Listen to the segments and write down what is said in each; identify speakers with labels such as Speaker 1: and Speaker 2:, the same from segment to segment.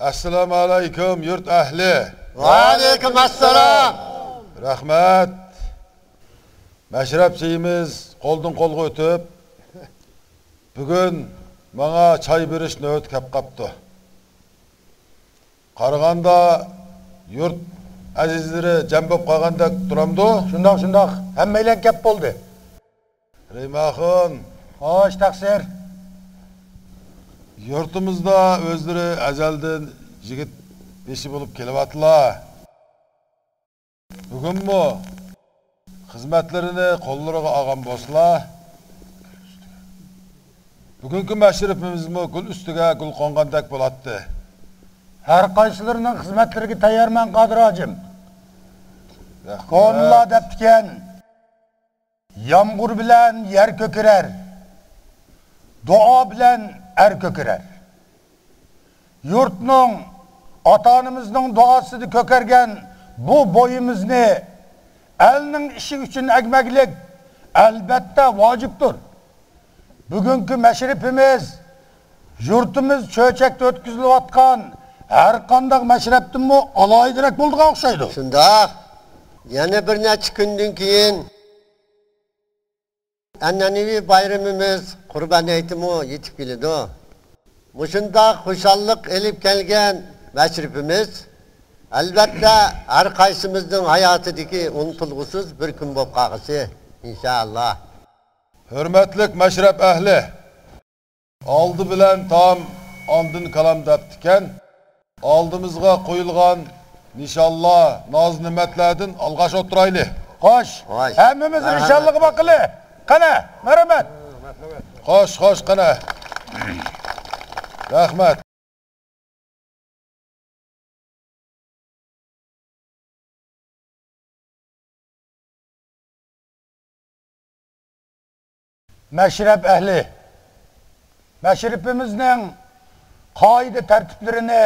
Speaker 1: Assalomu alaykum yurt ahli.
Speaker 2: Va alaykum assalom.
Speaker 1: Rahmat. Mashrabchimiz qo'ldan qo'lga o'tib, bugun menga choy berish navbat kelib qapti. Qaraganda yurt azizlari jam bo'lib qolgandek turamdi.
Speaker 2: Shundoq, hammaylar kelib bo'ldi.
Speaker 1: Raymaxon,
Speaker 2: xo'sh, taqsir.
Speaker 1: Yurtimizda o'zlari azaldan yigit beshi bo'lib kelyaptilar. Bugunmi xizmatlarini qo'llariga olgan bo'lsalar, bugungi mashrifimizmi gul ustiga gul qo'ngandek bo'ladi.
Speaker 2: Har qaysilarining xizmatlariga tayyorman Qodirojim. Qo'nlar debdikan, yomg'ir bilan yer ko'kirar, duo bilan er ko'kirar. Yurtning, ota-onamizning duosida ko'kargan bu bo'yimizni elning ishi uchun agmaklik albatta vojibdir. Bugungi mashrifimiz yurtimiz cho'chakda o'tkazilayotgan har qanday mashrabdanmi aloyidiroq bo'ldiga o'xshaydi.
Speaker 3: Shundoq. Yana bir necha kundan keyin an'anaviy bayramimiz Qurban hayitimi yetib keladi. Mushundaq xushallik elib kelgan mashrifimiz albatta har qaysimizning hayotidagi unutilg'usiz bir kun bo'lib qolg'isi inshaalloh.
Speaker 1: Hurmatli mashrab ahli, oldi bilan tom ondin kalam debdikan, oldimizga qo'yilgan inshaalloh noz-ne'matlardan alg'ash o'tiraylik.
Speaker 2: Xo'sh, hammamiz inshaalloh baqili. Qana, marhamat.
Speaker 1: Xo'sh, qana. Rahmat.
Speaker 2: Mashrab ahli, mashrifimizning qoida tartiblarini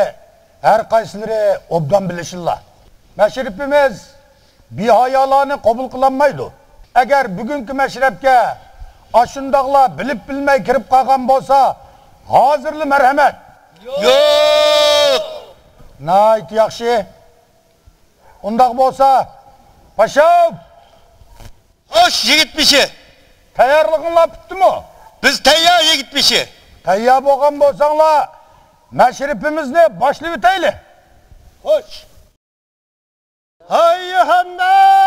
Speaker 2: har qaysilari obdan bilishirlar. Mashrifimiz behayolarni qabul qilolmaydi. Agar bugungi mashrabga ashundaqlar bilib bilmay kirib qolgan bo'lsa, hozirli marhamat.
Speaker 3: Yo'q.
Speaker 2: Nayt yaxshi. Undaq bo'lsa, Pashav.
Speaker 3: Xo'sh, yigitmishi.
Speaker 2: Tayyorlig'inglar bitdimi?
Speaker 3: Biz tayyor yigitmishi.
Speaker 2: Tayyor bo'lgan bo'lsanglar, mashrifimizni boshlab o'taylik.
Speaker 3: Xo'sh. Hayhannas!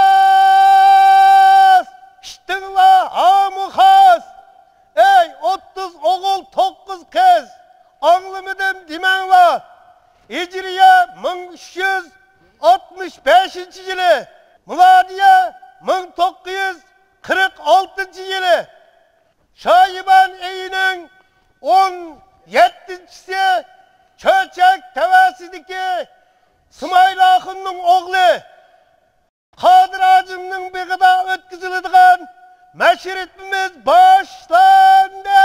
Speaker 3: İştinlar amuxas! Ey 30 oğul 9 kız! Anlamadım demenler! Hicriye 1365 yılı! Miladiye 1946 yılı! Şayiban eyinin 17'si Çöçek tevasidiki Sımayla Akın'ın oğlu Qodirojimning beg'ida o'tkaziladigan mashrifimiz boshlandi.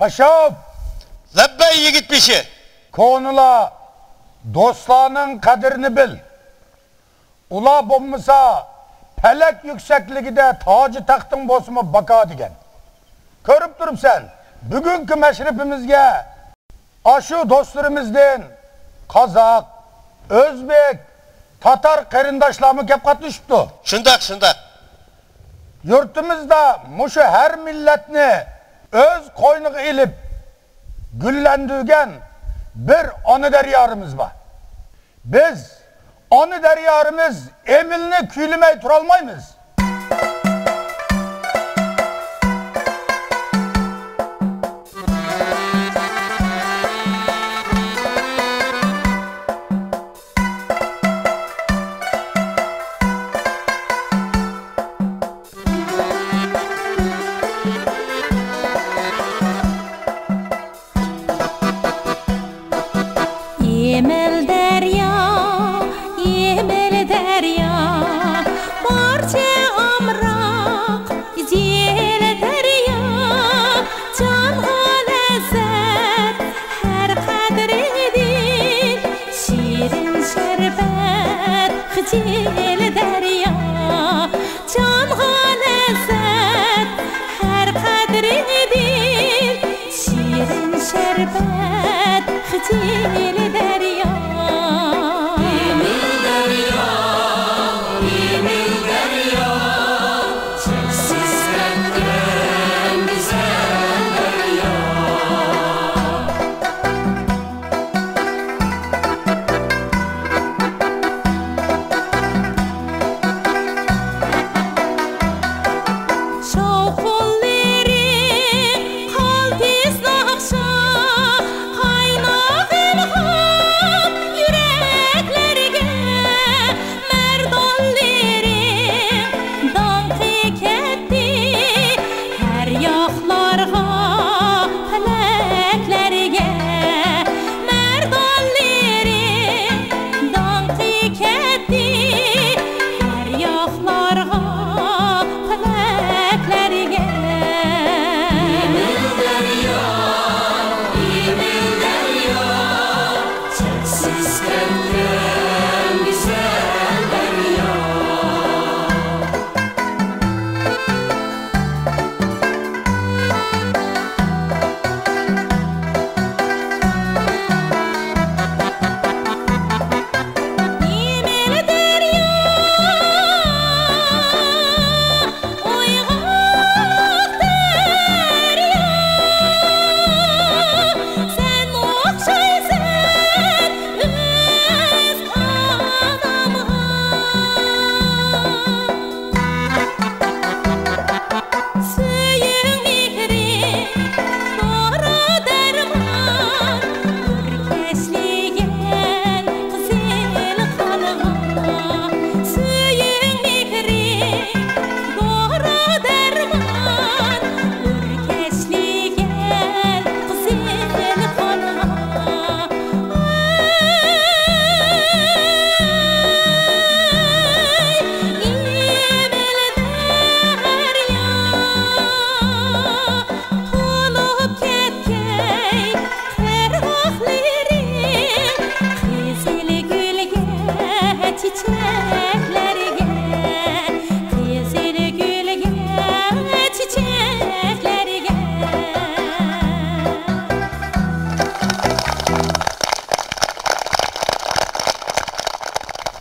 Speaker 2: Paşam,
Speaker 3: Labbay yigit beşi.
Speaker 2: konula dostlarının kadrini bil. Ula bulmasa pelek yüksekliğinde tacı taktın bosuma baka digen. Körüp durup sen, bugünkü meşrifimizge aşı dostlarımızdan Kazak, Özbek, Tatar kerindaşlarımı kep katlaşıptı.
Speaker 3: Şundak.
Speaker 2: Yurtumuzda muşu her milletini öz koynuğu ilip güllendirgen bir anı deryarımız var. Biz anı deryarımız emilini küylümey turalmayız.
Speaker 4: Yemel derya, barça amrak, ziyel derya, canğa lezzet, her kadredin, şirin şerbet, hicil derya, canğa lezzet, her kadredin, şirin şerbet, hicil derya.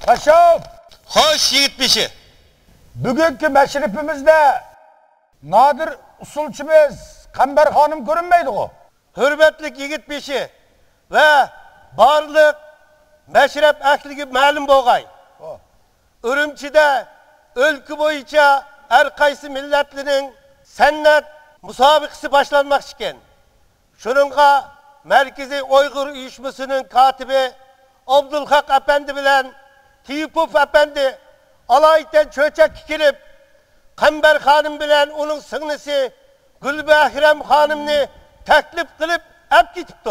Speaker 2: Paşam,
Speaker 3: Hoş yigit beşi.
Speaker 2: bugünkü meşrifimizde nadir usulçumuz Kamber Hanım görünmeydi o.
Speaker 3: Hürmetlik yigit beşi ve barlık meşrep ehligi ma'lum bo'lg'ay. Ürümçide ülkü boyunca her kaysı milletli'nin san'at musobaqasi başlanmak iken. Şununla Merkezi Uygur Uyuşması'nın katibi Abdülhak Efendi bilen Tiyipuf Efendi alayten çöçek kilip Kamber Hanım bilen onun sınısı Gülbehrem Hanım'ını teklif kılıp hep gitipti.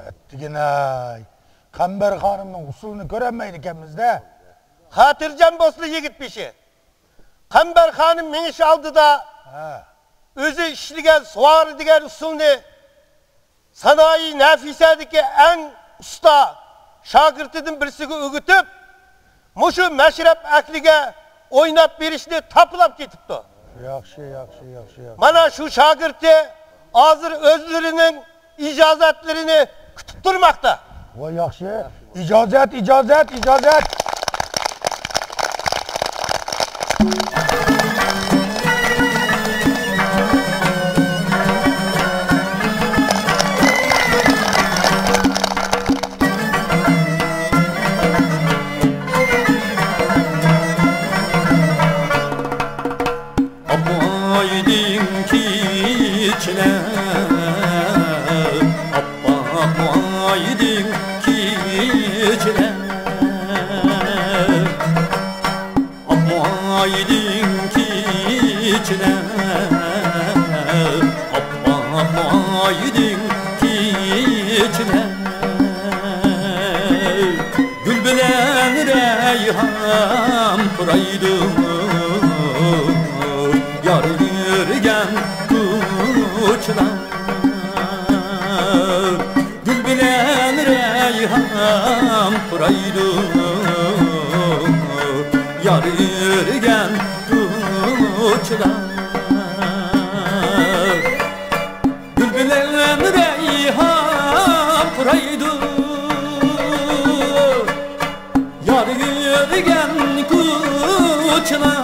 Speaker 2: Ettiğine Kamber Hanım'ın usulünü göremeydik hemizde.
Speaker 3: Hatırcan Boslu yigit bir şey. Kamber Hanım miniş aldı da
Speaker 5: özü işligen suarı digen usulni sanayi nafisadaki en usta şagirtidin birisiga ögütüp muşu meşrep akliga oynap berishni tapılap ketipti.
Speaker 2: Yaxshi.
Speaker 5: Mana şu şagirti hazır özlerinin icazatlarını kütüp durmakta.
Speaker 2: Voy yaxshi. İcazet.
Speaker 6: Gül bilen reyhan pıraydı yar yürgen kuşlar. Gül bilen reyhan pıraydı yar yürgen kuşlar. Gül bilen reyhan pıraydı yar yürgen kuşlar.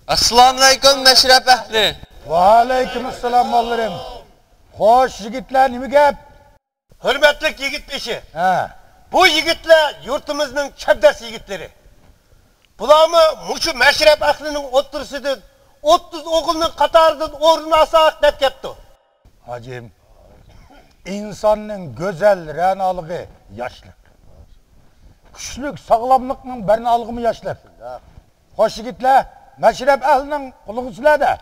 Speaker 7: Assalamualaikum meşrep ehli.
Speaker 2: Va aleykümselam mallarım. Hoş yigitler, nima gap?
Speaker 5: Hürmetli yigit peşi.
Speaker 2: Ha.
Speaker 5: Bu yigitler yurtumuzun çabdas yigitleri. Bulamı muşu meşrep ahlinin otursudur. 30 oğulunun katarıdır orunu asak dep kepti.
Speaker 2: Hacım, insanın güzel renalığı yaşlık. Güçlük, sağlamlıkның birini algımı yaşlık. Hoş yigitler, meşrep ahlinin kuluğusuyla da.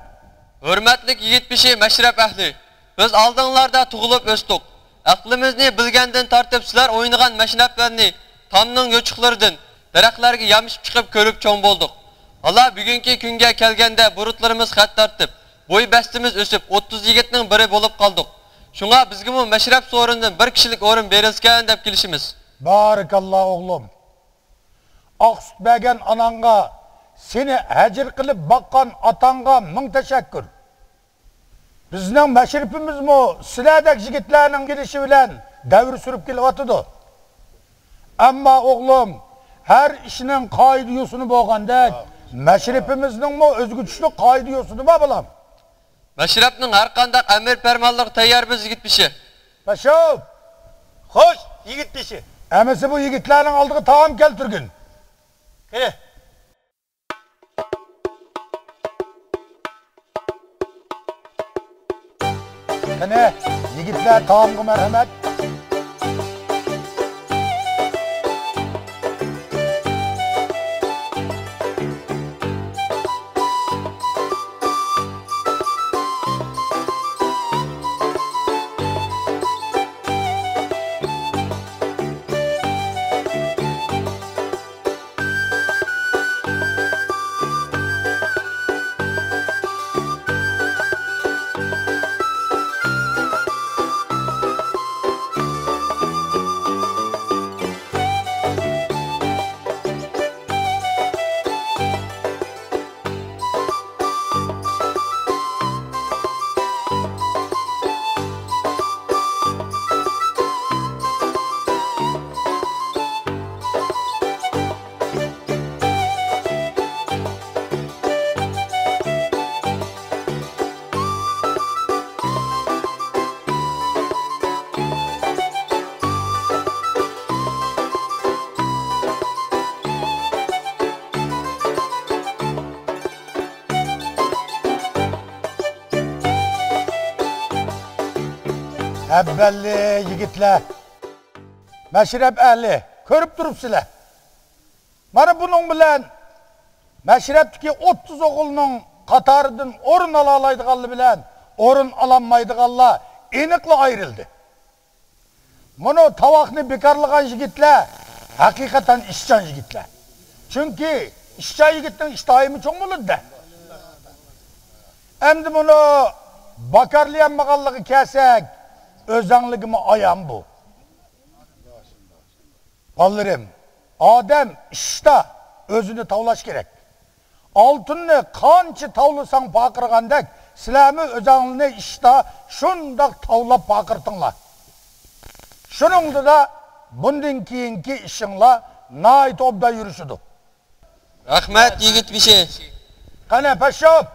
Speaker 7: Hürmetlik yigit peşi meşrep ehli. Biz aldığınlarda tuğulup östük. Aklimizni bilgenden tartib sizlar oynagan meşreplerini tamның yoçuqlarıdın daraxtlarga yamishib chiqib ko'rib cho'ng boldik. Allah bugungi kunga kelganda burutlarimiz xat tartib, bo'y bastimiz o'sib 30 yigitning biri bo'lib qoldik. Shunga bizga bu meşrep so'rindan bir kishilik o'rin berilgan deb kelishimiz.
Speaker 2: Barakallah oğlum. Aqsut bergen ananga, seni hecir qilib baqqan atanga ming teşekkür. Bizning meşrepimiz mu sizlardek yigitlarning kelishi bilan davr surib kelyapti. Ammo o'g'lim, her işinin qoida yusuni bo'lganda, Meşrepimizin mi özgüçlük kaydı yosunu mu balam?
Speaker 7: Meşrepning har qanday amir fermanligi tayyor biz yigitbişi.
Speaker 2: Paşam,
Speaker 5: Hoş, yigit beşi.
Speaker 2: emesi bu yigitlerin aldığı taam keltirgin.
Speaker 5: Kene.
Speaker 2: Kene, yigitler taamgı merhamet. Evvelli yigitler, meşrep ehli, körüp durupsiler. Bana bunun bilen, meşrepteki 30 oğulunun katarıdın orun alalaydıqallı bilen, orun alanmaydıqalla enikli ayrıldı. Bunu tavakını bekarlıgan yigitler, hakikaten işcan yigitler. Çünkü işcan yigitin iştahimi çok bulur da. Hem bunu bakarlayan makallığı kesek, özanlığımı ayan bu. Ballarım, Adem işte özünü tavlaş gerek. Altını kançı tavlasan bakırgandek, silahımı özanlığını işte şundak tavlap bakırtınlar. Şunun da bundan keyinki işinla nait obda yürüsüdü.
Speaker 7: Rahmet yigitbişi.
Speaker 2: Kane paşam,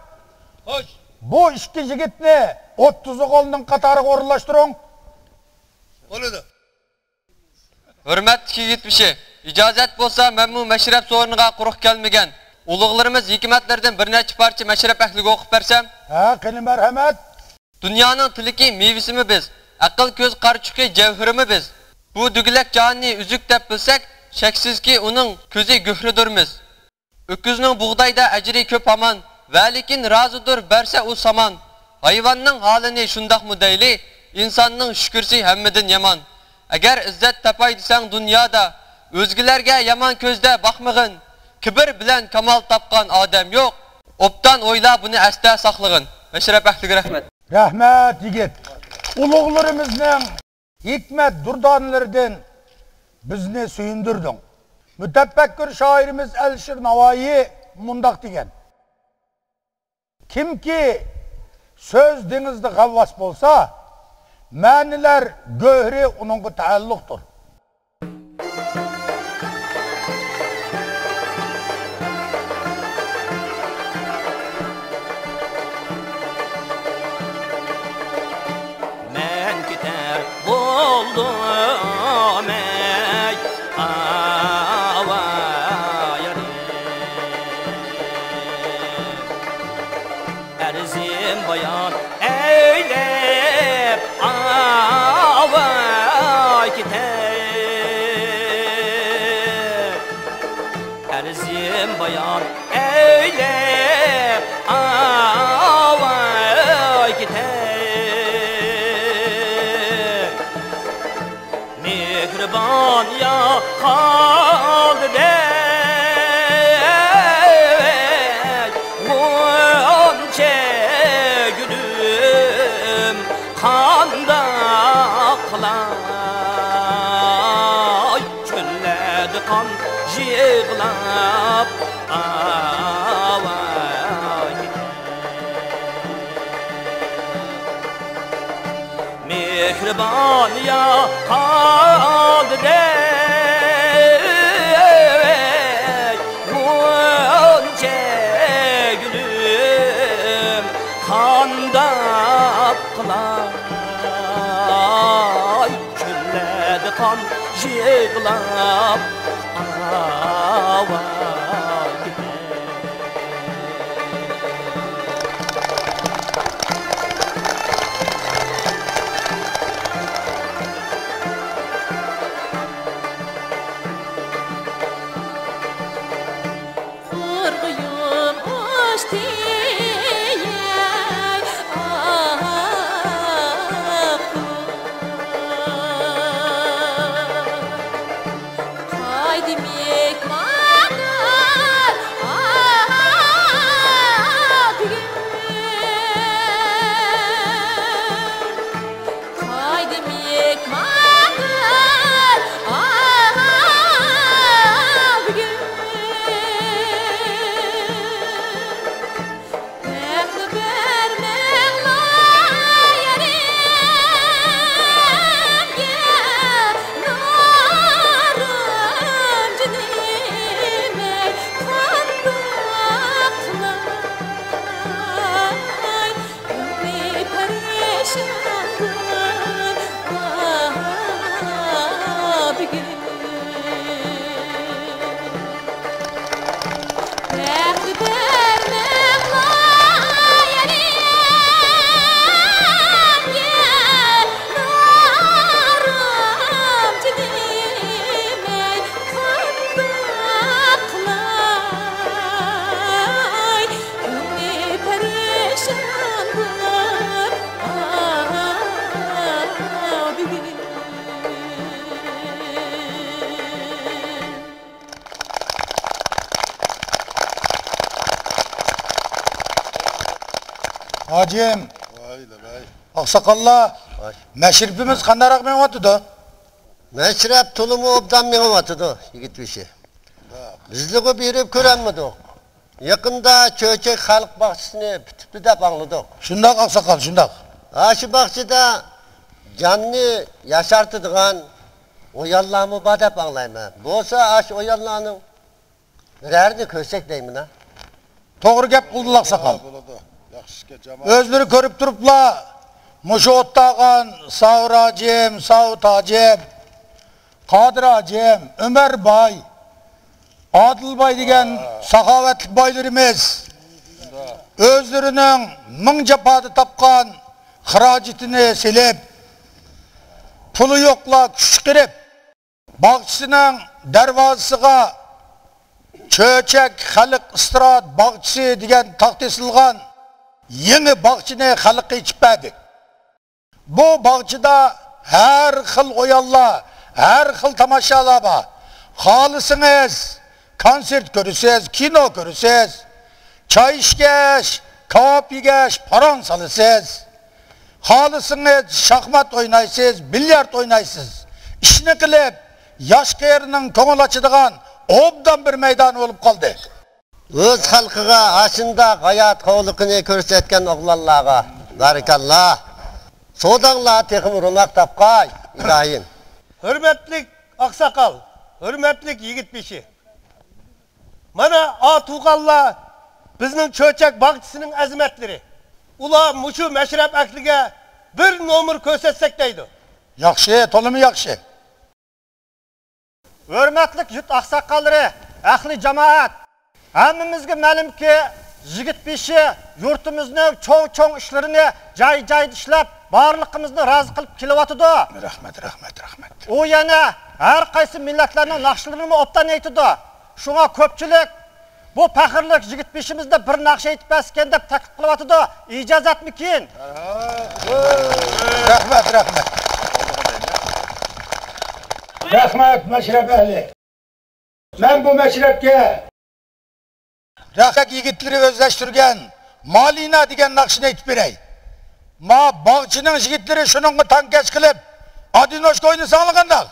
Speaker 5: Hoş.
Speaker 2: bu iki yigitni 30 oğulunun katarı orunlaştırın.
Speaker 5: Oludu.
Speaker 7: Hürmet yigitbişi. İcazet bolsa men bu meşrep so'riniga quruq kelmagan. Ulug'larimiz hikmatlardan bir necha parcha meşrep ahliga o'qib bersam,
Speaker 2: Ha, qani merhamet.
Speaker 7: dunyoning tiliki mevasimi biz, aql ko'z qarchuqi javhirimi biz. Bu dugilak jonni uzuk deb bilsak, shaksizki uning ko'zi guhridurmiz. Öküzning bug'doyda ajri ko'p hamon, va lekin rozidur bersa u samon. Hayvonning holini shundaqmi deyli, insonning shukursi hammadan yomon. Agar izzat tapay desang dunyoda, o'zgalarga yomon ko'zda boqmag'in. Kibr bilan kamal topgan odam yo'q. Obdan o'yla buni asta saqlag'in. Meşrep ahliga rahmat.
Speaker 2: Rahmet yigit. Ulug'larimizning hikmet durdanlardan bizni suyundirding. Mütefekkir şairimiz Alisher Navoiy mundaq degan. Kimki söz dengizde gavvas bolsa, ma'nilar go'hri uningga taalluqdir.
Speaker 6: Men keter buldum ey avayarı Erzim bayan eylep avay keter Erzim bayan eylep avay keter Mihriban ya kaldı bey Gonca gülüm kanda kılay Çölledi kan jığlap avay Mihriban ya kaldı dey Gonca aqlay külledi kan yığılap avay
Speaker 4: Kırgıyım ostiyey Haydim yekmanlar Haydim yekmanlar
Speaker 2: Hacım, Aksakalla, meşripimiz kandarak mı atıdı?
Speaker 3: Meşrep tulumu obdan meni atıdı yigit beşi. Bizliği berip körenmedik. Yakında çöçek halk bahçesini pitipli dep anladık.
Speaker 2: Şundak Aksakal, şundak.
Speaker 3: Aşı bahçede canlı yaşartıdığan o yallamı badep anlayma. Bolsa aş o yallanın birerini kösek deymin ha.
Speaker 2: Doğru gep kıldın Aksakal. Özleri körüp durupla, muşu ottağan Sağır Hacım, Sağut Hacım, Kadir Hacım, Ömer Bay, Adıl Bay degen sakavetlik baylarımız özlerinin ming japadı tapkan xiracitini silip, pulu yokla küçüktirip, bağçısının dervazısıga çöçek xalq istirahat bağçısı degen taktisilgan yeni bağçını xalqqa içipedi. Bu bağçıda her xil oyalla, her xil tamaşalaba, xalısınız, konsert görürsüz, kino görürsüz, çay içkeş, kebap yegeş, paran salısız, xalısınız, şahmat oynaysız, bilyard oynaysız, işini kılıp, yaş kıyırının koңul açıdığan obdan bir meydan olup kaldı.
Speaker 3: Öz halkıga aşında hayat kovlukunu körsetken oğlanlarga barikallah. Sodanla tekim rumak tapkay İbrahim.
Speaker 5: Hürmetlik aksakal, hürmetlik yigit beşi. Mana atuğalla bizning çöçek bağçısının azimetleri. Ula muşu meşrep akliga bir nomur körsetsek deydi.
Speaker 2: Yaxşı, tolumu yaxşı.
Speaker 8: Hürmetlik yurt aksakalları, ahli cemaat. Hammamizga ma'lumki, yigit beshi yurtimizning cho'ng ishlarini joy-joyda ishlab, barliqimizni rozi qilib kelyotidi.
Speaker 2: Rahmat.
Speaker 8: U yana har qaysi millatlarning naqshlarini obdan aytidi. Shunga ko'pchilik bu faxrlik yigit beshimizda bir naqsha aytib baskan deb taklif qilyotidi. Ijozatmikin?
Speaker 2: Rahmat. Rahmat meşrep ehli. Ben bu meşrepke Rahak yigitleri özleştirgen Malina degen naqshini aytib beray. Ma bağçının yigitleri şununla tankeş kılıp Adinoshka oyunu sağlaganda.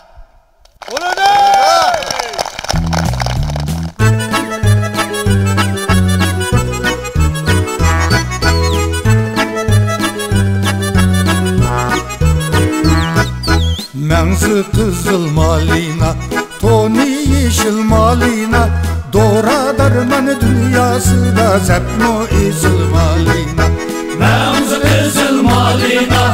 Speaker 9: Menzi kızıl malina, toni yeşil malina, Dora darman dünyası da zepno izil malina.
Speaker 10: Menzi kızıl malina,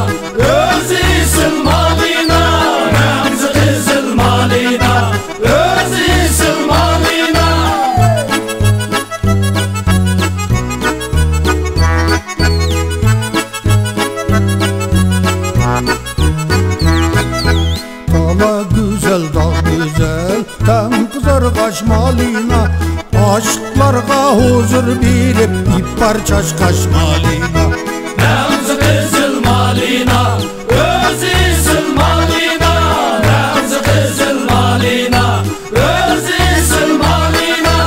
Speaker 9: Dala güzel, dağ güzel, tan kızar kaş malina. Aşıklarga huzur verip ip parçaş kaş malina.
Speaker 6: Namzı kızıl malina, özüsün malina. Namzı kızıl malina, özüsün malina.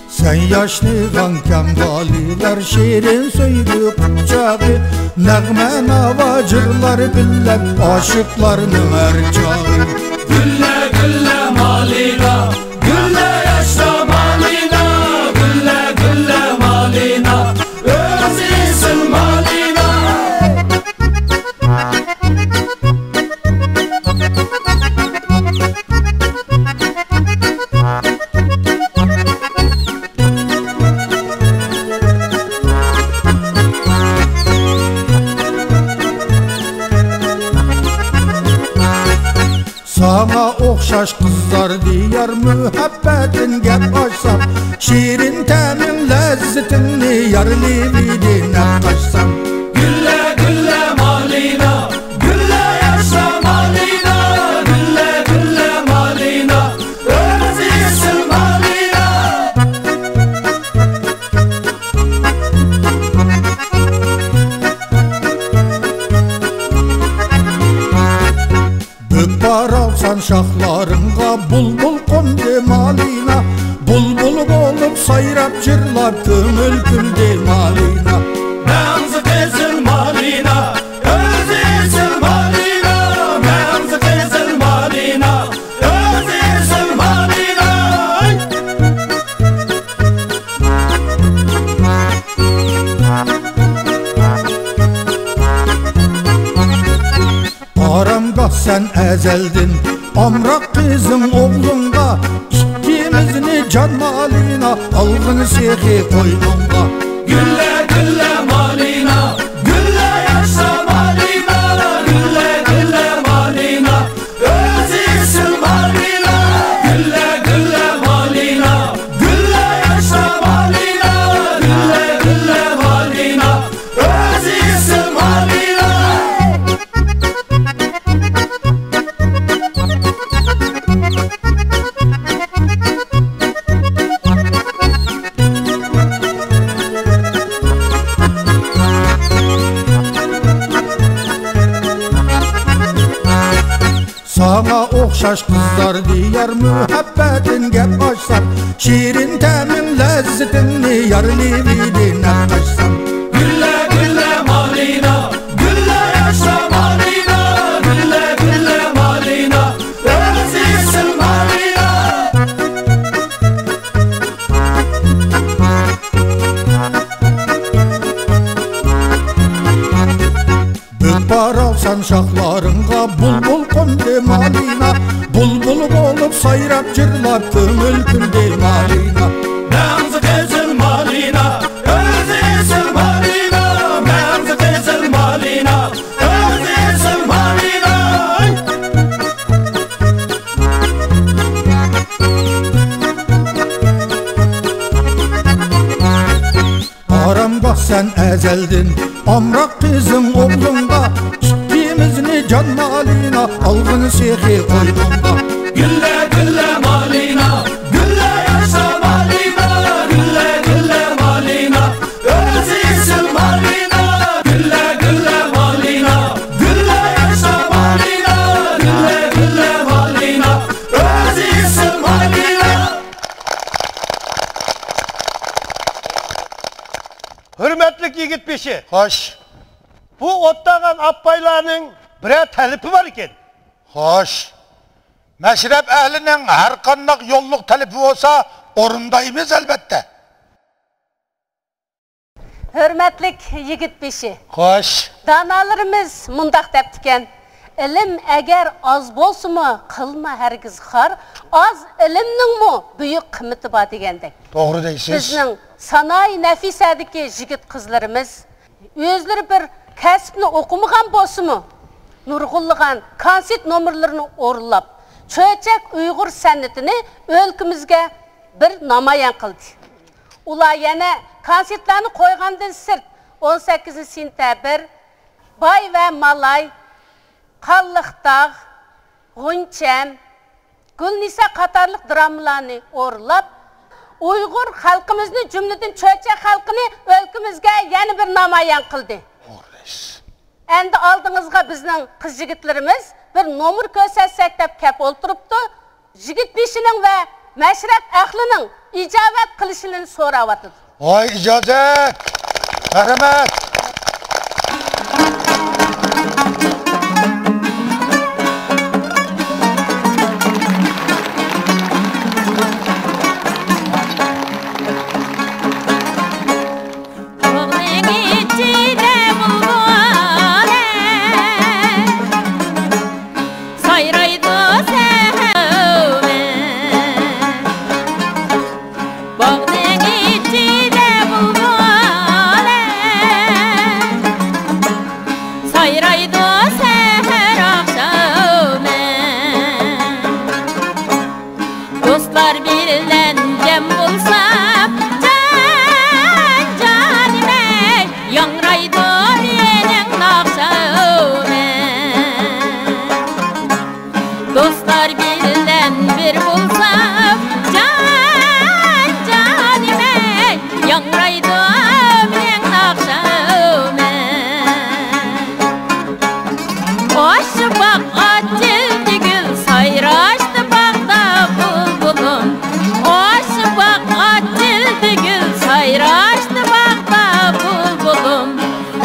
Speaker 9: Sen yaşlıgan kemdaliler şiirin söylü kucağı. Nəğmə navacırlar billər aşıqlarının ərcağı.
Speaker 6: Gülle gülle malina, gülle yaşla malina. Gülle gülle malina, özüsün malina.
Speaker 9: Sana oxşaş qızlar diyar mühəbbətin gəp açsam. Şirin təmin ləzzətini yarlividinə qaçsam.
Speaker 6: Gülle gülle malina, gülle yaşla malina. Gülle gülle malina, özüsün malina.
Speaker 9: Bökbar alsan şaxlarınğa bulbul qondu malina. Bulbul olub sayrab cırlab kömül güldü malina.
Speaker 6: Namzı kızıl malina, özüsün malina. Namzı kızıl malina, özüsün malina.
Speaker 9: Aramda sen əzəldin, amraq qızın oğlunğa. İkimizni can malina, alğın sexi qoynunğa.
Speaker 6: Gülle gülle malina, gülle yaşla malina. Gülle gülle malina, özüsün malina. Gülle gülle malina, gülle yaşla malina. Gülle gülle malina, özüsün malina.
Speaker 9: Sana oxşaş qızlar diyar mühəbbətin gəp açsam. Şirin təmin ləzzətini yarlividinə qaçsam.
Speaker 6: Gülle gülle malina, gülle yaşla malina. Gülle gülle malina, özüsün malina.
Speaker 9: Bökbar alsan şaxlarınğa bulbul qondu malina. Bulbul olub sayrab cırlab kömül güldü malina.
Speaker 6: Namzı kızıl malina, özüsün malina. Namzı kızıl malina, özüsün malina.
Speaker 9: Aramda sen əzəldin, amraq qızın oğlunğa. İkimizni can malina, alğın sexi qoynunğa.
Speaker 6: Gülle gülle malina, gülle yaşla malina. Gülle gülle malina, özüsün malina. Gülle gülle malina, gülle yaşla malina. Gülle gülle malina, özüsün malina.
Speaker 5: Hürmetlik yigit beşi.
Speaker 1: Hoş,
Speaker 5: Bu ottağan apbaylarının birer talipi var iken.
Speaker 1: hoş.
Speaker 2: Məşrəb əhlinin hər qandaq yolluq tələbi olsa orundayımız əlbəttə.
Speaker 10: Hürmetlik yigit beşi.
Speaker 1: Hoş.
Speaker 10: Danalarımız mundaq deptiken. İlim eğer az bolsumu kılma hergiz xar. Az ilimnin mu büyük kıymeti var degendek.
Speaker 1: Doğru deysiz.
Speaker 10: Bizning sanayi nefisadagi jigit qizlarimiz özleri bir kasbni o'qimagan bo'lsa-mu, nurg'unlagan konset nomerlarini o'rinlab, Çöçek Uyghur san'atini ülkemizge bir namayan kıldı. Ular yana konsertlarni qo'ygandan sirt 18 sentabr Bay ve Malay, Qalliqtağ, G'uncham, Gulnisa qatorliq dramalarni o'rlab, Uyg'ur xalqimizni jumladan Cho'chak xalqini o'lkamizga yana bir namoyon qildi. Endi oldingizga bizning qiz yigitlarimiz bir nomer ko'rsatsak deb kep o'ltiribdi. Yigit beshining va mashrab ahlining ijobat qilishini so'rayotdi.
Speaker 2: Voy ijozat. Rahmat.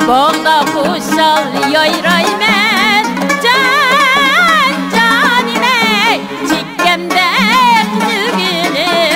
Speaker 4: Bağda kuşal yayraymen can canime çikkemde gülgünüme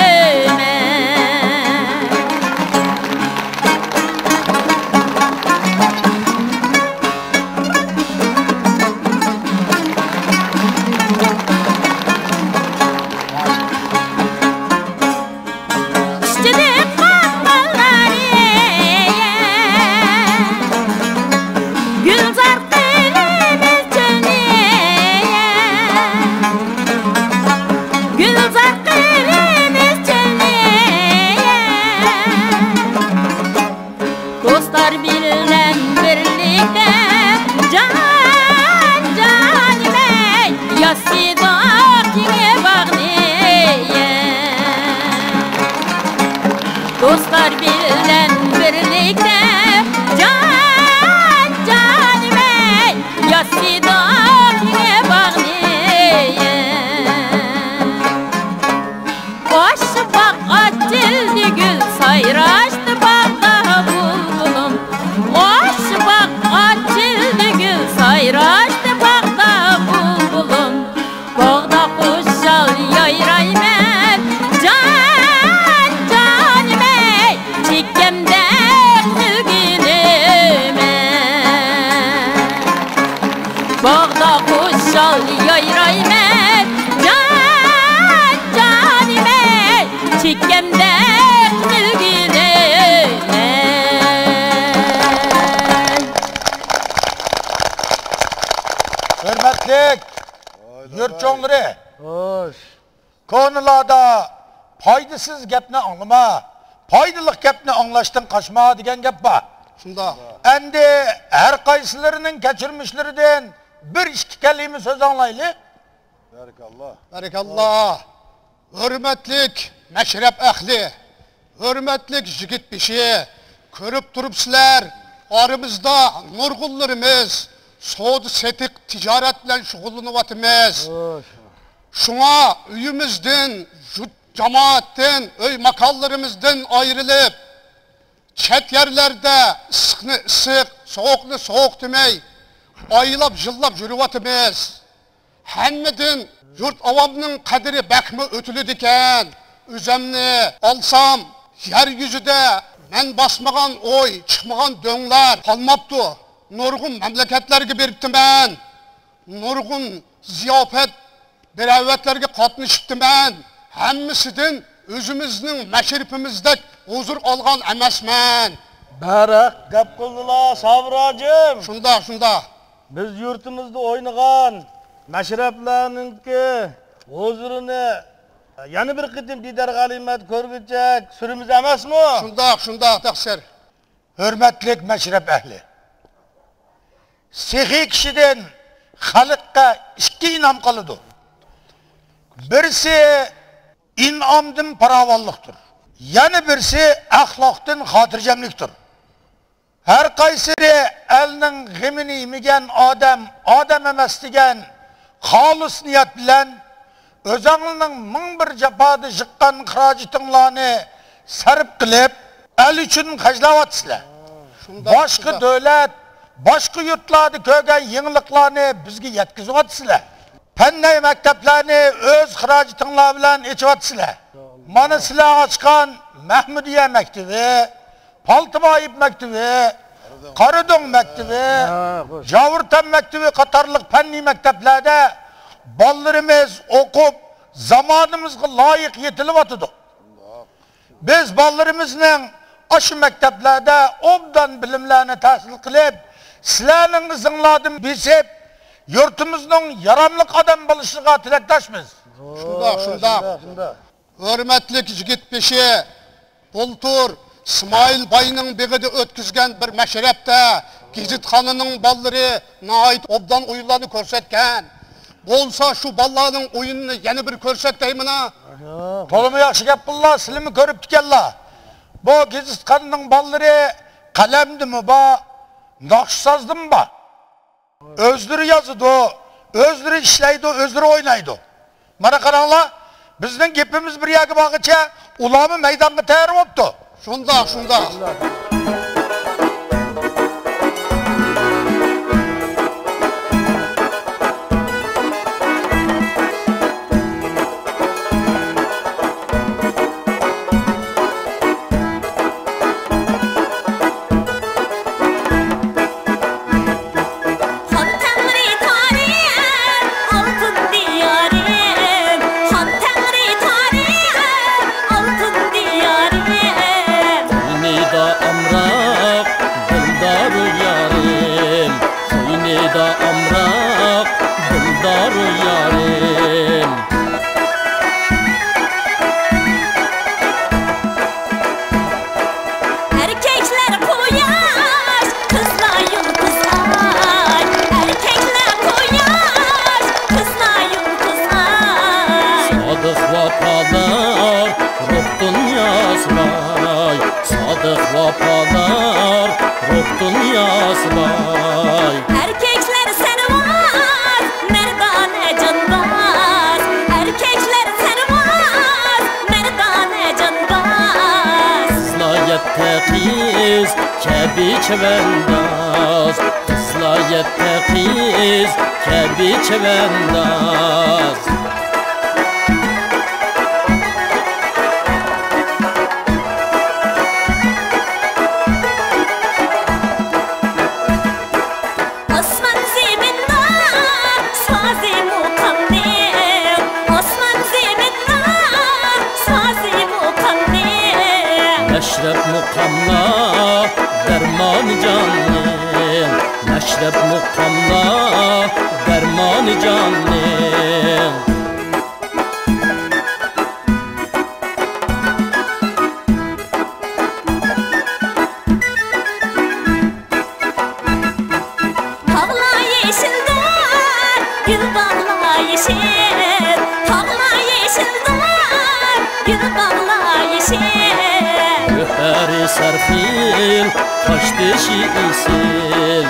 Speaker 4: Dostlar birden birlikte can canime yassidokiye bağlıyım Başı bak açıldı gül sayraştı bağda bulbulum Başı bak açıldı gül sayraştı bağda bulbulum Bağda kuşal yayraymen can canime çikkemde gülgünüme Bağda kuşal yayraymen can canime çikkemde gülgünüme
Speaker 2: Hürmetlik yurtçoğları. Konularda faydasız gapni anlama, faydalı gapni anlaştın kaçma degan gap var.
Speaker 5: Şunda.
Speaker 2: Endi her qaysilarının geçirmişlerinden bir iki kelime söz anlaylı.
Speaker 1: Barakallah.
Speaker 5: Barakallah. Hürmetlik meşrep ehli, hürmetlik jigit bişi, körüp turupsizlar, aramızda nurgullarımız, soğudu setik ticaret bilen şugullanıvatımız. Şuna üyümüzden, cemaatten, öy makallarımızdan ayrılıp, çet yerlerde ısıkını ısık, soğuklu soğuk demey, ayılap jıllap jürüvatımız. Hemmedin yurt avamının kaderi bekmi ötülü diken, üzemni alsam, yeryüzüde men basmagan oy, çıkmagan döngler kalmaptı. Nurgun memleketlerge beriptim ben, nurgun ziyafet beravetlerge katmıştım ben. Hemmisinden özümüzün meşripimizde huzur algan emesmen.
Speaker 8: Barak gap kıldılar Savracım.
Speaker 5: Şunda.
Speaker 8: Biz yurtumuzda oynagan meşreplerninki
Speaker 5: Huzurini yana bir qitim didar g'alimat ko'rgunchak surimiz emasmi?
Speaker 2: Shundoq taqsir. Hurmatli mashrab ahli. Sehiy kishidan xalqqa ikki inom qiladi. Birisi in'omdan paravollikdir. Yana birisi axloqdan xotirjamlikdir. Har qaysiri elning g'imini yemigan odam emas degan xolis niyat bilan o'zingizning ming bir jafodi jiqqan xarajitinglarni sarf qilib, el uchun xarjlayapsizlar. Boshqa davlat, boshqa yurtlarda ko'rgan yangiliklarni bizga yetkazyapsizlar. Fanniy maktablarni o'z xarajitinglar bilan echyapsizlar. Mana sizlar ochgan Mahmudiya maktabi, Paltiboyev maktabi, Qaradong maktabi, Javurtan maktabi qatorliq fanniy maktablarda bolalarimiz o'qib, zamonimizga loyiq yetilyapti. Biz bolalarimizning shu maktablarda obdan bilimlarni tahsil qilib, sizlarning izinglardan besib, yurtimizning yaramli odam bo'lishiga tilakdoshmiz.
Speaker 11: Shundoq. Hurmatli yigit beshi, Bultur İsmail Bay'ның begide ötküzgen bir meşrepte Gizitxanının balları nait obdan oyunlarını körsetken. Bolsa şu ballarının oyununu yeni bir körseteyim ha.
Speaker 2: Tolumu yaxşı gap bullar, silimi körüp dikenler. Bu Gizitxanının balları kalemdi mi ba, nakşsazdı mı ba? Özleri yazıdı, özleri işleydi, özleri oynaydı. Mana qaranlar, bizden gepimiz bir yagi bağıça ulamı meydanı tayarım optu.
Speaker 11: Şundoq.
Speaker 4: Erkekler seni var, merdane canbaz. Erkekler seni var, merdane canbaz.
Speaker 6: Kızlayette kız, kebi çevendaz. Kızlayette kız, kebi çevendaz. Meşrep mukamla dermanı canlım. Meşrep mukamla dermanı canlım.
Speaker 4: Tağla yeşil doğar, gül bağla yeşil. Tağla yeşil doğar, gül bağla yeşil.
Speaker 6: Müheri serfil, kaç deşi isil.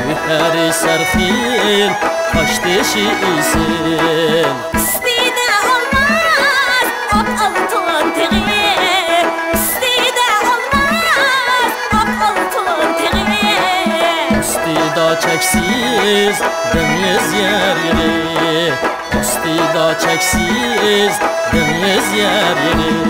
Speaker 6: Müheri serfil, kaç deşi isil.
Speaker 4: İstide olmaz, ak altın teği. İstide olmaz, ak altın teği.
Speaker 6: Astida çeksiz, deniz yeri. Astida çeksiz, deniz yeri.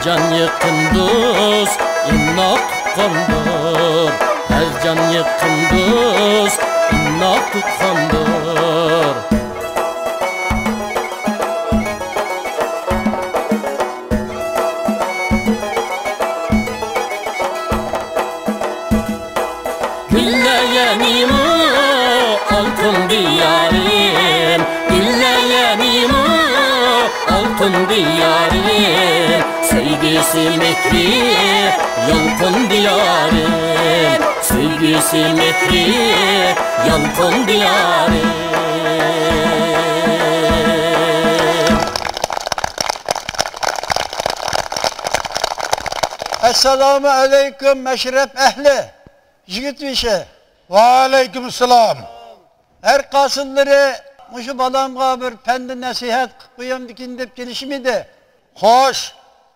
Speaker 6: Can yakın dost, innak tutkandır. Her can yakın dost, innak tutkandır. yalkın diyarım, sevgisi mekri yalkın diyarım, sevgisi mekri yalkın diyarım.
Speaker 12: Esselamu aleyküm meşrep ehli, jigit vişe.
Speaker 2: Ve aleyküm selam.
Speaker 12: Her kasılları muşu balamga bir pendi nasihat kıyam dikin dep gelişmedi.
Speaker 2: Hoş,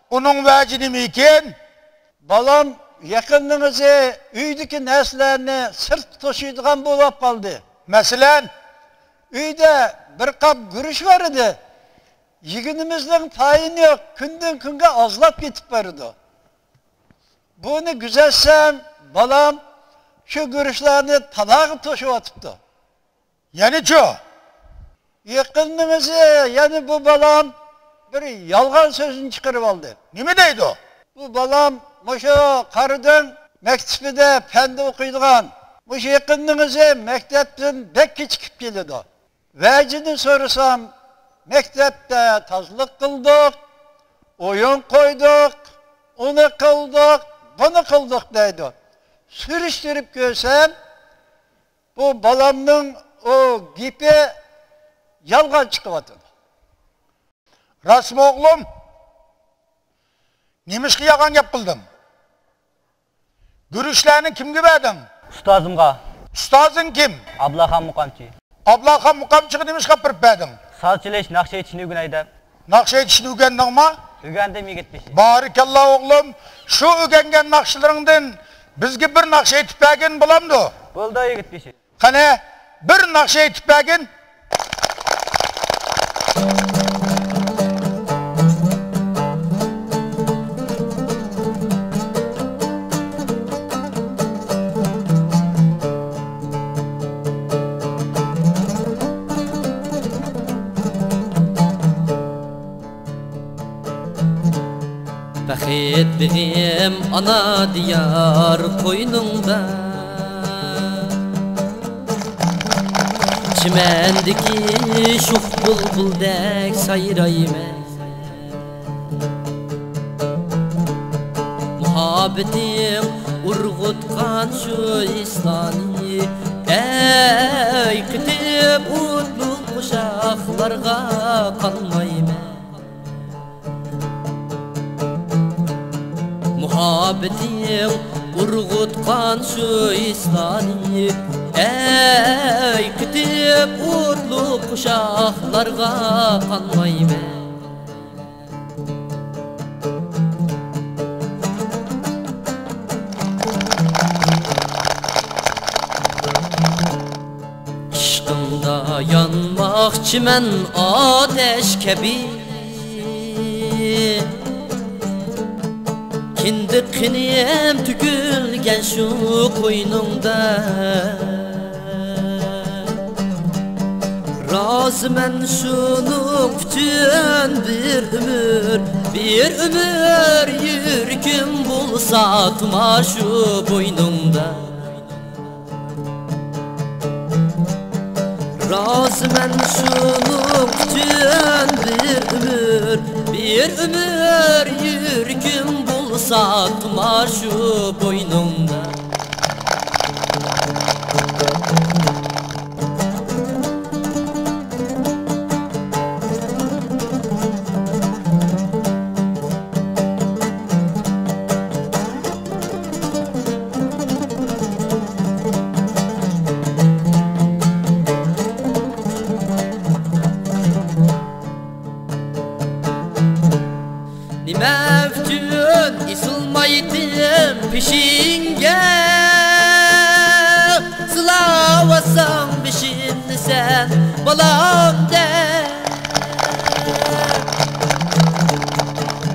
Speaker 2: onun vecini mikin?
Speaker 12: Balam yakınlığınızı, üydeki neslerini sırt taşıydıgan bulup kaldı.
Speaker 2: Meselen?
Speaker 12: Üyde bir kap gürüş var idi. Yiginimizden tayin yok, günden günge azlap gitip vardı. Bunu güzelsem, balam şu görüşlerini tadağı taşıp atıptı.
Speaker 2: Yani ço?
Speaker 12: Yakınlığınızı, yani bu balam bir yalgan sözünü çıkarıp aldı.
Speaker 2: Nimi deydi o?
Speaker 12: Bu balam, muşu karıdın mektebide pendi okuyduğun, muşu yakınlığınızı mektepten bek geçip geliyordu. Vecini sorsam, mektepte tazlık kıldık, oyun koyduk, onu kıldık, bunu kıldık deydi. Sürüştürüp görsem, bu balamın o gipi yalgan çıkıvadı.
Speaker 2: Rasmi oğlum, nemiş yagan gap kıldın? Görüşlerini kimge verdin?
Speaker 13: Ustazımga.
Speaker 2: Ustazın kim?
Speaker 13: Ablahan Mukamçı.
Speaker 2: Ablahan Mukamçı'nı nemiş kapırıp verdin?
Speaker 13: Salçıleş nakşe etişini ügünayda.
Speaker 2: Nakşe etişini ügendin mi?
Speaker 13: Ügendim iyi gitmiş.
Speaker 2: Barikallah oğlum, şu ügengen nakşılarından bizge bir nakşe etip vergin bulamdı.
Speaker 13: Bulda iyi gitmiş.
Speaker 2: Hani bir nakşe etip vergin?
Speaker 6: Baxet benim ana diyar koynumda, çimendeki şuh bulbuldek sayrayme. Muhabbetim urgutkan şu İslami, ey kitip utlu kuşaklarga kalmayme. Muhabbetim urgutkan şu İslami, ey kitip utlu kuşaklarga kanmayme. İşkımda yanmakçı men ateş kebi, kindiqiniyem tükülgen şu koynumda. Razı men şunun bütün bir ömür yürküm bulsa tuma şu boynumda. Razı men şunun bütün bir ömür yürküm bulsa tuma şu boynumda. Nimeftün isilmaydım pişinge, sılavasam bişin sen balam de.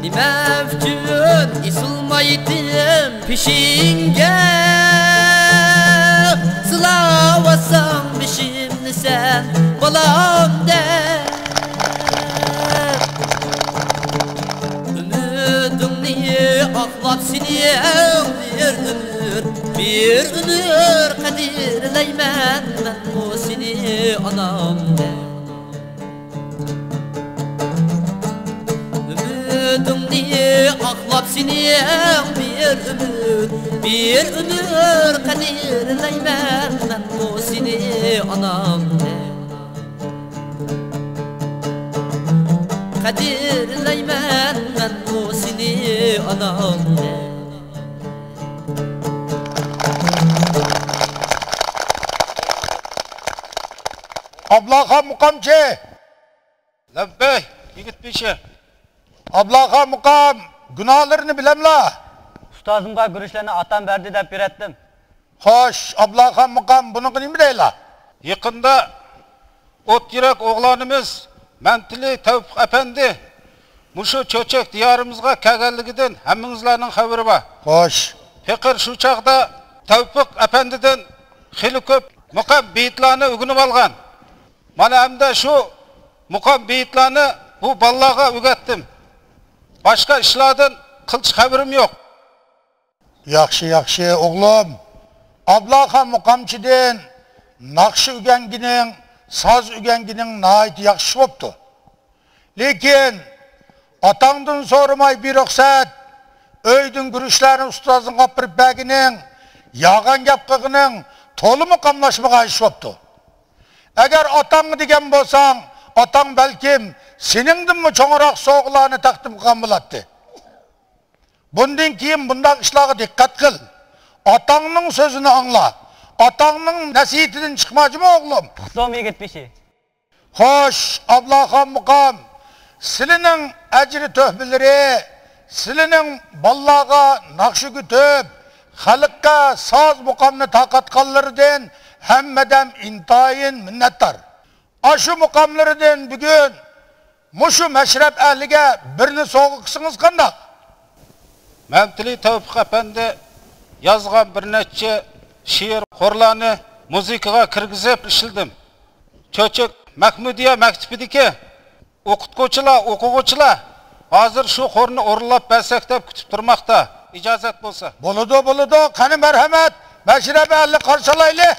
Speaker 6: Nimeftün isilmaydım pişinge, sılavasam bişin sen balam de. Aklap seni bir ömür kadirleymen ben o seni anam de. Ümidimni aklap seni bir ömür kadirleymen ben bu seni anam kadirleymen ben bu seni anam
Speaker 2: Ablağa mukamçı.
Speaker 5: Lebbey, yigit beşi.
Speaker 2: Ablağa mukam, günahlarını bilemla.
Speaker 13: Ustazımga gürüşlerini atam berdi dep birettim.
Speaker 2: Hoş, ablağa mukam bunu kınayım deyla.
Speaker 5: Yakında ot yürek oğlanımız Mentili Tevfik Efendi muşu çöçek diyarımızga kelgenliginden hemmingizlerinin haberi var.
Speaker 2: Hoş.
Speaker 5: Pekir şu çağda Tevfik Efendi'den hili köp mukam beyitlerini ügünüp algan. Mana hem şu mukam beyitlerini bu ballağa ügettim. Başka işlerden kılç haberim yok.
Speaker 2: Yaxşı oğlum. Ablağa mukamçıdan nakşı ügenginin, saz ügenginin nait yaxşı boptu. Lekin atandın sormay bir oksat, öydün gürüşlerini ustazın kapırıp bəginin, yağan yapkığının tolu mukamlaşmağa iş boptu. Eğer atаңı degen bolsan, ataң belkim seningdin mi çoğurak soğularını takdim kılgan bulattı. Bundan keyin bundaq işlarga dikkat kıl. Atаңның sözünü anla. Atаңның nasihatidan çıkmacı mı oğlum?
Speaker 13: Zom yigit beşi.
Speaker 2: Hoş, ablağa mukam. Silinin ecri töhbüleri, silinin ballağa nakşı gütüp, halıkka saz mukamını takatkallarıdan hemmedem intayin minnettar. Aşı mukamlarıdan bugün muşu meşrep ehlige birini soğuksınız kandak.
Speaker 5: Mentili Tevfik Efendi yazgan bir neçe şiir korlarını muzikaga kirgizip işildim. Çöçük Mahmudiye mektubidiki okuğuçular hazır şu korunu orulap belsek dep kütüp durmakta. İcazet bolsa.
Speaker 2: Boludu. Kanı merhamet. Meşrep ehli karşılaylı.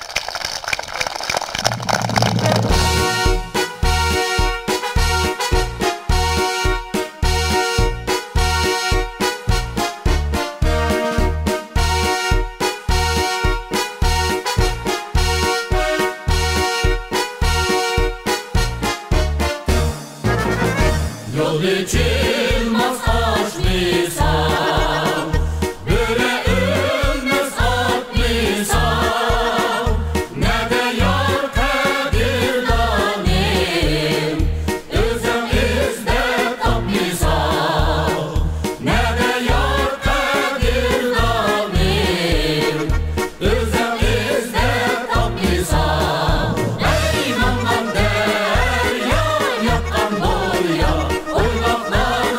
Speaker 14: Yol geçilmez aşk misal, böyle ölmez ak misal, ne de yar kadirdanim, özümüzde tap misal, ne de yar kadirdanim, özümüzde tap misal. Ey mangan derya yakkan boya, oylaklar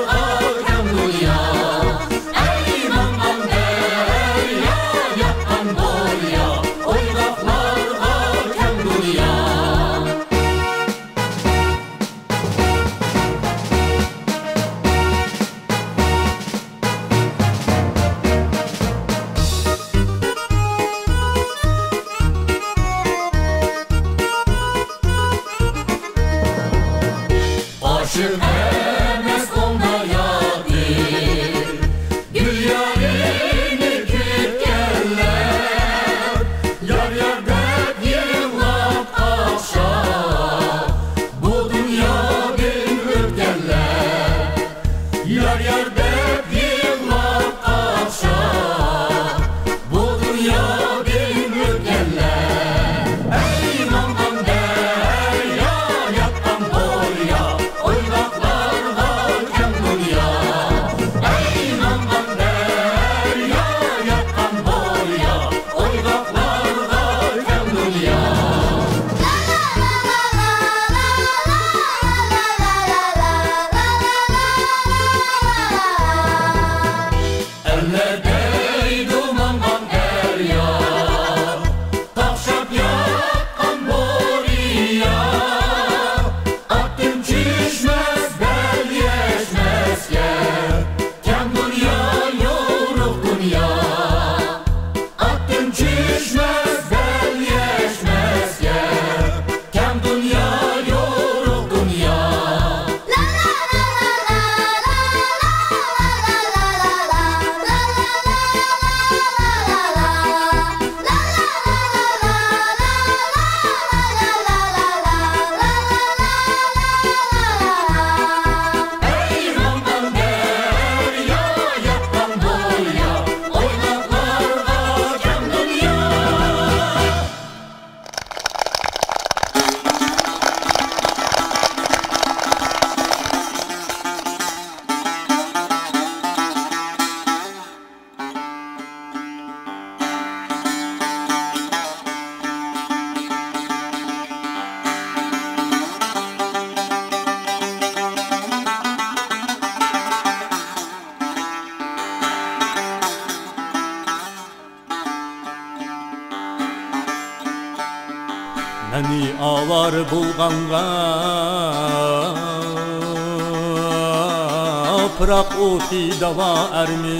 Speaker 14: var bulganğa Pırak oti dava ermiş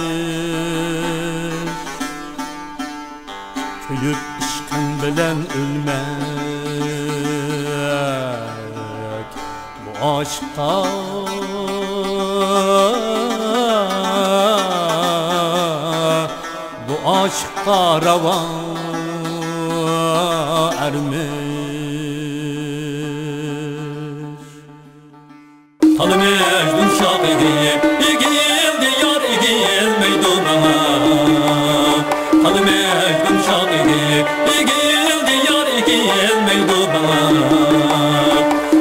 Speaker 14: Köyüp işkin bilen ölmek Bu aşkta Bu aşkta rava ermiş Talı mecnun şakidi İgildi yar igil meydunana Talı mecnun şakidi İgildi yar igil meydunana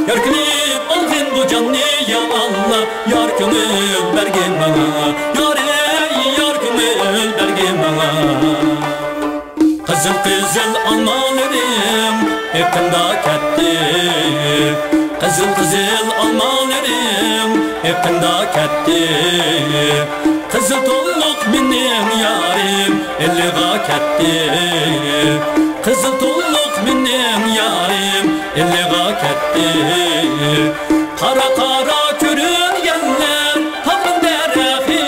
Speaker 14: Yar kilip algın bu canni ya Allah Yar kömül bergin bana Yar ey yar kömül bergin bana Kızıl kızıl almalarım yakında ketti Kızıl kızıl almalarım yakında ketti Kızıl tolluk benim yarim elliga ketti Kızıl tolluk benim yarim elliga ketti Kara kara körüngenler tamın derefi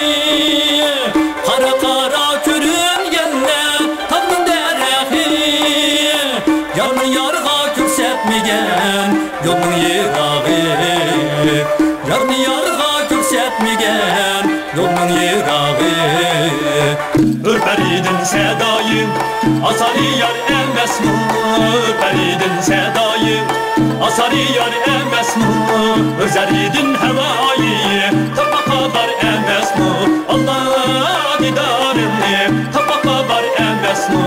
Speaker 14: Kara kara körüngenler tamın derefi Yarın yarga körsetmegen yolun yirağı Yarın yarga körsetmegen yolun yirağı Ürperidin sedayım asari yar emmes mu Ürperidin sedayım asari yar emmes mu Özeridin hevayı tapa kadar emmes mu Allah didarını tapa kadar emmes mu